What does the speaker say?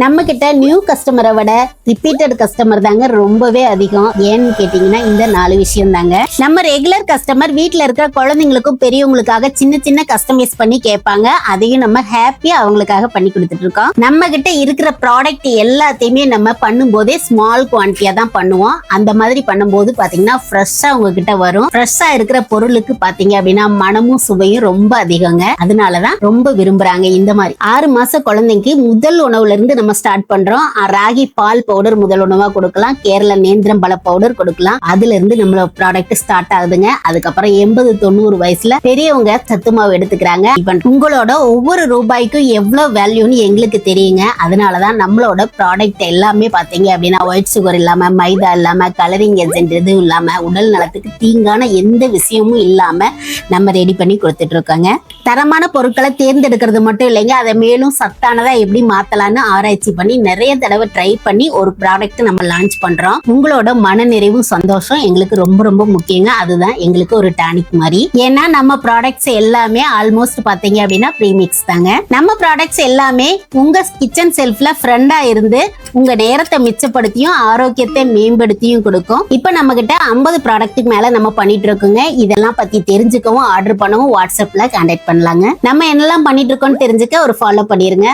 நம்ம கிட்ட நியூ கஸ்டமரை விட ரிப்பீட்டட் கஸ்டமர் தாங்க ரொம்பவே அதிகம். ஏன்னு கேட்டீங்கன்னா இந்த 4 விஷயம் தாங்க. நம்ம ரெகுலர் கஸ்டமர் வீட்டுல இருக்கிற குழந்தைங்களுக்கும் பெரியவங்களுக்காக சின்ன சின்ன கஸ்டமைஸ் பண்ணி கேட்பாங்க. அதையும் நம்ம ஹாப்பியா அவங்களுக்காக பண்ணி கொடுத்துட்டு இருக்கோம். நம்ம கிட்ட இருக்கிற ப்ராடக்ட் எல்லாத்தையுமே நம்ம பண்ணும் போதே ஸ்மால் குவான்டிட்டியா தான் பண்ணுவோம். அந்த மாதிரி பண்ணும்போது பாத்தீங்கன்னா ஃப்ரெஷ்ஷா உங்ககிட்ட வரும். ஃப்ரெஷ்ஷா இருக்கிற பொருளுக்கு பாத்தீங்க அப்படின்னா மனமும் சுவையும் ரொம்ப அதிகங்க. அதனாலதான் ரொம்ப விரும்புறாங்க. இந்த மாதிரி 6 மாச குழந்தைக்கு முதல் உணவுல இருந்து நம்ம ஸ்டார்ட் பண்றோம். ராகி பால் பவுடர் முதல் உணவா கொடுக்கலாம். கேரள நேந்திரம் பழ பவுடர் கொடுக்கலாம். அதுல இருந்து நம்மளோட ப்ராடக்ட் ஸ்டார்ட் ஆகுதுங்க. அதுக்கப்புறம் 80-90 வயசுல பெரியவங்க சத்து மாவு எடுத்துக்கிறாங்க. உங்களோட ஒவ்வொரு ரூபாய்க்கும் எவ்வளவு வேல்யூன்னு எங்களுக்கு தெரியுங்க. அதனாலதான் நம்மளோட ப்ராடக்ட் எல்லாமே பாத்தீங்க அப்படின்னா ஒயிட் சுகர் இல்லாம, மைதா இல்லாம, கலரிங் ஏஜென்ட் எதுவும் இல்லாம, உடல் நலத்துக்கு தீங்கான எந்த விஷயமும் இல்லாம நம்ம ரெடி பண்ணி கொடுத்துட்டு இருக்கோங்க. தரமான பொருட்களை தேர்ந்தெடுக்கிறது மட்டும் இல்லைங்க, அதை மேலும் சத்தானதா எப்படி மாத்தலாம்னு ஆராய்ச்சி பண்ணி நிறைய தடவை ட்ரை பண்ணி ஒரு ப்ராடக்ட் நம்ம லான்ச் பண்றோம். உங்களோட மன நிறைவும் சந்தோஷம் எங்களுக்கு ரொம்ப ரொம்ப முக்கியங்க. அதுதான் எங்களுக்கு ஒரு டானிக் மாதிரி. ஏன்னா நம்ம ப்ராடக்ட்ஸ் எல்லாமே ஆல்மோஸ்ட் பாத்தீங்க அப்படின்னா ப்ரீமிக்ஸ் தாங்க. நம்ம ப்ராடக்ட்ஸ் எல்லாமே உங்க கிச்சன் செல்ஃப்ல ஃப்ரெண்டா இருந்து உங்க நேரத்தை மிச்சப்படுத்தியும் ஆரோக்கியத்தை மேம்படுத்தியும் கொடுக்கும். இப்ப நம்ம கிட்ட 50 ப்ராடக்ட்டுக்கு மேல நம்ம பண்ணிட்டு இருக்கோங்க. இதெல்லாம் பத்தி தெரிஞ்சுக்கவும் ஆர்டர் பண்ணவும் வாட்ஸ்அப்ல கான்டாக்ட் பண்ணலாங்க. நம்ம என்னெல்லாம் பண்ணிட்டு இருக்கோம்னு தெரிஞ்சுக்க ஒரு ஃபாலோ பண்ணிருங்க.